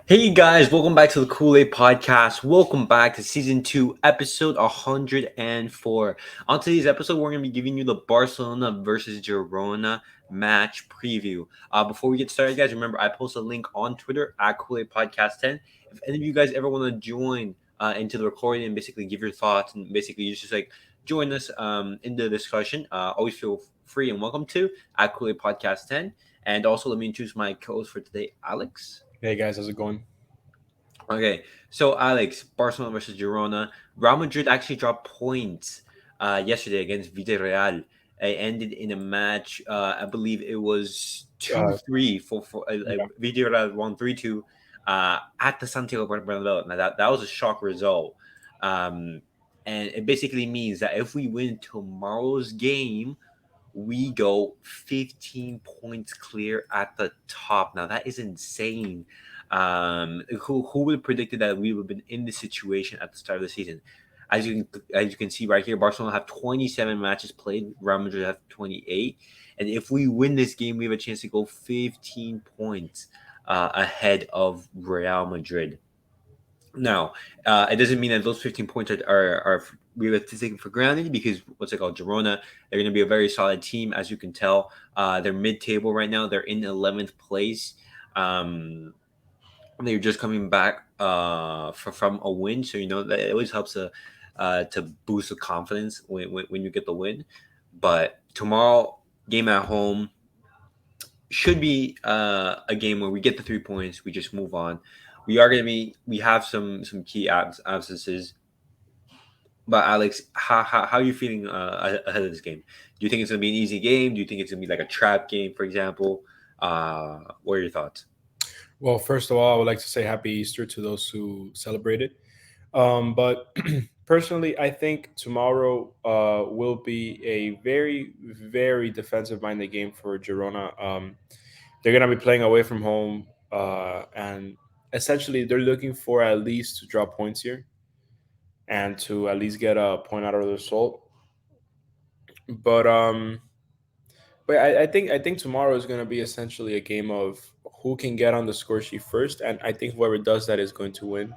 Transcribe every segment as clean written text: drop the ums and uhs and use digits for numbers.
Hey guys, welcome back to the Kool-Aid Podcast. Welcome back to Season 2, Episode 104. On today's episode, we're going to be giving you the Barcelona versus Girona match preview. Before we get started, guys, remember I post a link on Twitter at Kool-Aid Podcast 10. If any of you guys ever want to join into the recording and basically give your thoughts and basically just like join us in the discussion, always feel free and welcome to at Kool-Aid Podcast 10. And also, let me introduce my co-host for today, Alex. Hey guys, how's it going? Okay, so Alex, Barcelona versus Girona. Real Madrid actually dropped points yesterday against Villarreal. It ended in a match. I believe it was two Uh, three for yeah, Villarreal won 3-2 at the Santiago Bernabeu. Now that was a shock result, um, and it basically means that if we win tomorrow's game, we go 15 points clear at the top. Now that is insane. Who would have predicted that we would have been in this situation at the start of the season? As you can see right here, Barcelona have 27 matches played. Real Madrid have 28, and if we win this game, we have a chance to go 15 points ahead of Real Madrid. Now, it doesn't mean that those 15 points are we have to take them for granted because what's it called? Girona, they're going to be a very solid team, as you can tell. They're mid-table right now. They're in 11th place. They're just coming back from a win, so you know that it always helps to boost the confidence when you get the win. But tomorrow, game at home should be a game where we get the 3 points. We just move on. We have some key absences. But Alex, how are you feeling ahead of this game? Do you think it's gonna be an easy game? Do you think it's gonna be like a trap game, for example? What are your thoughts? well, first of all, I would like to say Happy Easter to those who celebrate it. But personally, I think tomorrow will be a very, very defensive-minded game for Girona. They're gonna be playing away from home, and essentially they're looking for at least to draw points here and to at least get a point out of the result. But I think tomorrow is going to be essentially a game of who can get on the score sheet first, and I think whoever does that is going to win.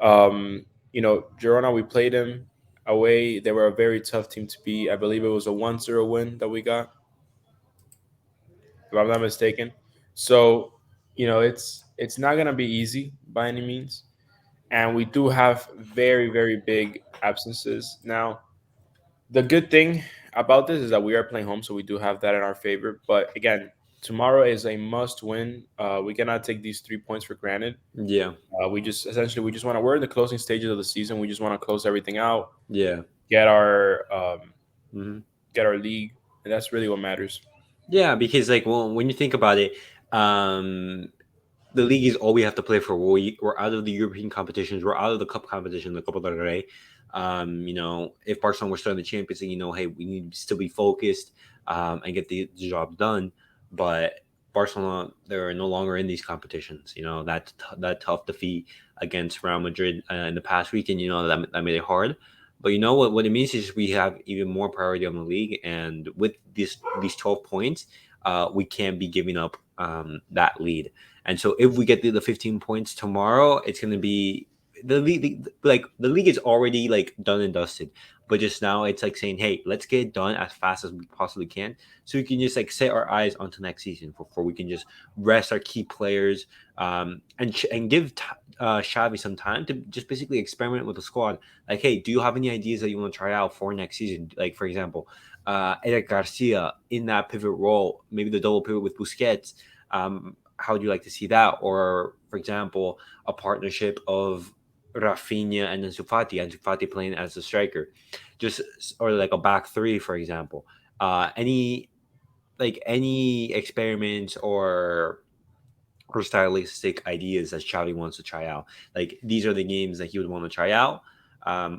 Girona, we played them away. They were a very tough team to beat. I believe it was a 1-0 win that we got, if I'm not mistaken. So, it's not going to be easy by any means, and we do have very very big absences now. The good thing about this is that we are playing home, so we do have that in our favor. But again, tomorrow is a must win. We cannot take these 3 points for granted. Yeah, We just want to. We're in the closing stages of the season. We just want to close everything out, yeah, get our hmm get our league, and that's really what matters. yeah. Because like, well, when you think about it, um, the league is all we have to play for. We're out of the European competitions. We're out of the cup competition, the Copa del Rey. If Barcelona were still in the Champions League, hey, we need to still be focused and get the job done. But Barcelona, they're no longer in these competitions. That tough defeat against Real Madrid in the past weekend. That made it hard. But you know what it means is we have even more priority on the league, and with these 12 points, we can't be giving up that lead. And so if we get the 15 points tomorrow, it's going to be the league is already like done and dusted. But just now it's like saying, hey, let's get it done as fast as we possibly can, so we can just like set our eyes onto next season before we can just rest our key players, and give Xavi some time to just basically experiment with the squad. Like, hey, do you have any ideas that you want to try out for next season? Like, for example, Eric Garcia in that pivot role, maybe the double pivot with Busquets. How would you like to see that? Or, for example, a partnership of Rafinha and Ansu Fati playing as a striker, just or like a back three, for example. Any experiments or stylistic ideas that Xavi wants to try out. Like these are the games that he would want to try out.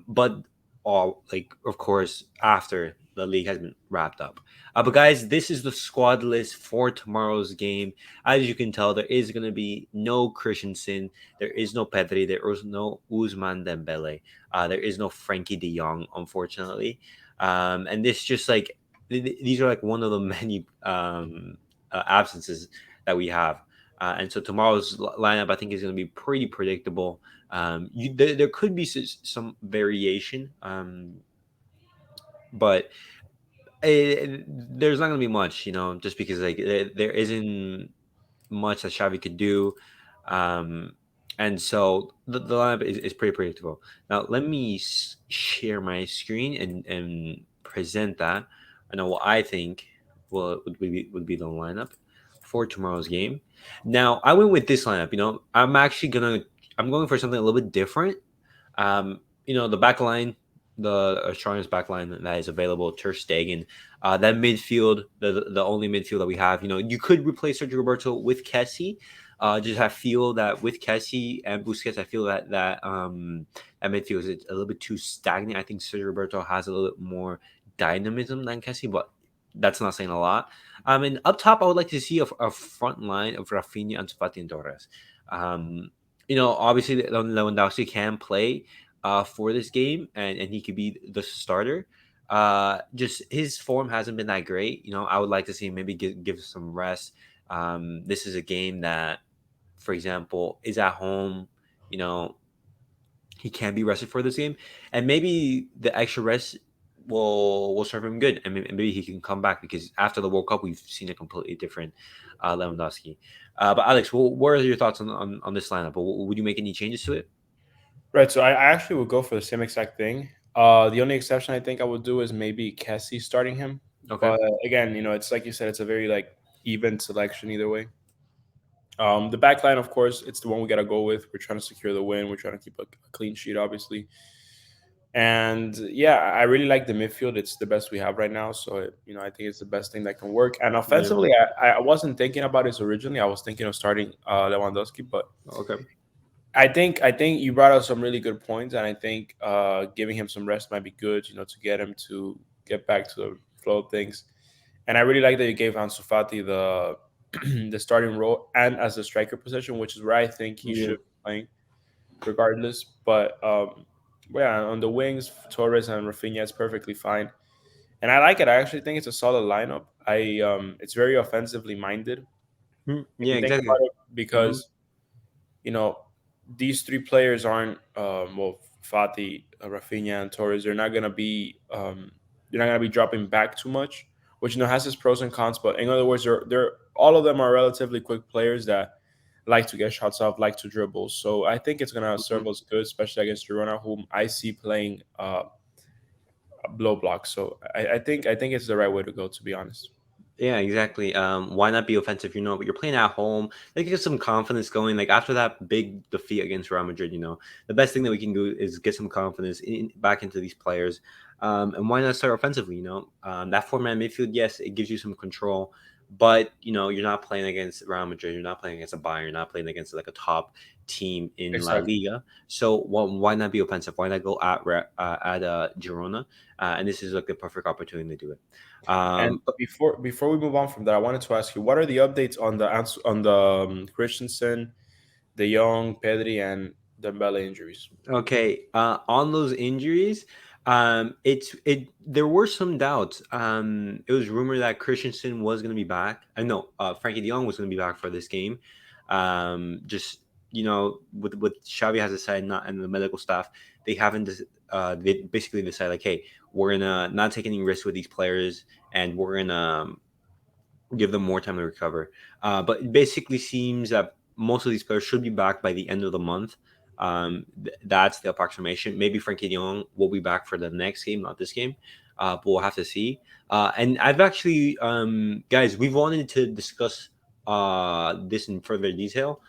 But all like of course after the league has been wrapped up. But guys, this is the squad list for tomorrow's game. As you can tell, there is going to be no Christensen, there is no Pedri, there is no Usman Dembele, there is no Frankie De Jong, unfortunately. And this just like these are like one of the many absences that we have. And so tomorrow's lineup, I think, is going to be pretty predictable. There could be some variation, but there's not going to be much, just because like there isn't much that Xavi could do. Um, and so the lineup is pretty predictable. Now, let me share my screen and present that. I know what I think would be the lineup for tomorrow's game. Now, I went with this lineup. I'm going for something a little bit different. The back line, the strongest back line that is available, Ter Stegen. That midfield, the only midfield that we have. You could replace Sergio Roberto with Kessie. Just I feel that with Kessie and Busquets, I feel that midfield is a little bit too stagnant. I think Sergio Roberto has a little bit more dynamism than Kessie, but that's not saying a lot. And up top, I would like to see a front line of Rafinha, Ansu Fati, and Torres. Obviously Lewandowski can play for this game, and he could be the starter. Just his form hasn't been that great. I would like to see him maybe give some rest. This is a game that, for example, is at home. You know, he can be rested for this game, and maybe the extra rest will serve him good, and maybe he can come back, because after the World Cup, we've seen a completely different Lewandowski. But Alex, what are your thoughts on this lineup? Would you make any changes to it? Right. So I actually would go for the same exact thing. The only exception I think I would do is maybe Kessie starting him. Okay. But again, it's like you said, it's a very like even selection either way. The back line, of course, it's the one we got to go with. We're trying to secure the win. We're trying to keep a clean sheet, obviously. And yeah, I really like the midfield. It's the best we have right now. So, I think it's the best thing that can work. And Yeah. offensively, I wasn't thinking about this originally. I was thinking of starting Lewandowski, but Okay. I think you brought up some really good points, and I think giving him some rest might be good. To get him to get back to the flow of things. And I really like that you gave Ansu Fati the the starting role and as a striker position, which is where I think he Yeah. should be playing, regardless. But yeah, on the wings, Torres and Rafinha is perfectly fine, and I like it. I actually think it's a solid lineup. It's very offensively minded if Yeah. you think Exactly. about it, Hmm. because you know these three players aren't Fati, Rafinha, and Torres. They're not gonna be dropping back too much, which has its pros and cons. But in other words, they're all of them are relatively quick players that like to get shots off, like to dribble. So I think it's gonna serve us good, especially against Girona, whom I see playing blow block. So I think it's the right way to go, to be honest. Yeah, exactly. Why not be offensive? But you're playing at home. Like, get some confidence going. Like, after that big defeat against Real Madrid, the best thing that we can do is get some confidence back into these players. And why not start offensively? That four-man midfield, yes, it gives you some control, but you're not playing against Real Madrid. You're not playing against a Bayern. You're not playing against like a top team in La Exactly. Liga. So why not be offensive? Why not go at Girona? And this is like the perfect opportunity to do it. And Um, before we move on from that, I wanted to ask you, what are the updates on the Christensen, De Jong, Pedri, and Dembele injuries? Okay, on those injuries, there were some doubts. It was rumored that Christensen was going to be back. I know Frankie De Jong was going to be back for this game. Just with Xavi has decided not, and the medical staff, they haven't. They basically decided, like, hey, we're gonna not take any risks with these players, and we're gonna give them more time to recover. But it basically seems that most of these players should be back by the end of the month. That's the approximation. Maybe Frankie De Jong will be back for the next game, not this game. But we'll have to see. And I've actually, guys, we've wanted to discuss this in further detail.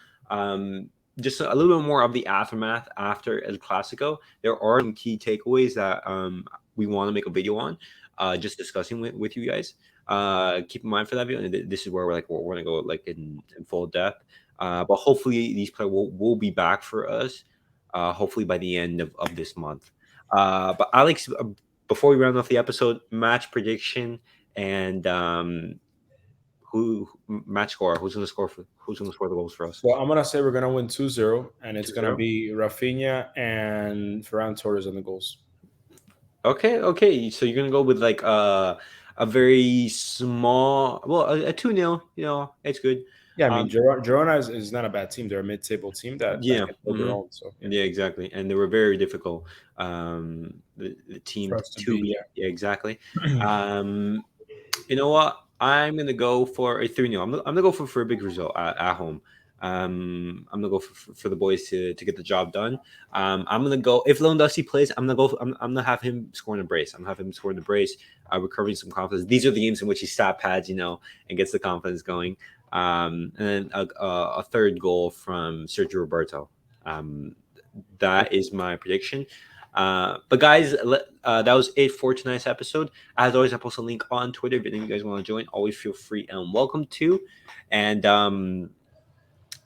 Just a little bit more of the aftermath after El Clasico. There are some key takeaways that we want to make a video on, just discussing with you guys. Keep in mind for that video, and this is where we're gonna go like in full depth. But hopefully these players will be back for us. Hopefully by the end of this month. But Alex, before we round off the episode, match prediction and match score. Who's gonna score the goals for us? So I'm gonna say we're gonna win 2-0, and it's Two gonna zero. be Rafinha and Ferran Torres on the goals. Okay, okay. So you're gonna go with like a very small, well, a 2-0. It's good. Yeah, I mean, Girona is not a bad team. They're a mid-table team that Yeah, can hold their own. So yeah, yeah, exactly. And they were very difficult. The for team us to to beat, beat. Yeah, exactly. yeah. Um, you know what? I'm gonna go for a 3-0. I'm gonna go for a big result at home. I'm gonna go for the boys to get the job done. I'm gonna go if Lewandowski plays. I'm gonna have him scoring a brace. I'm gonna have him scoring the brace, recovering some confidence. These are the games in which he stat pads, and gets the confidence going. And then a third goal from Sergio Roberto. Um, that is my prediction. But guys, that was it for tonight's episode. As always, I post a link on Twitter. If any of you guys want to join, always feel free and welcome to. And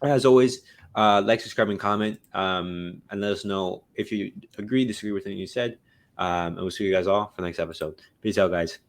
as always, like, subscribe, and comment, and let us know if you agree, disagree with anything you said. And we'll see you guys all for the next episode. Peace out, guys.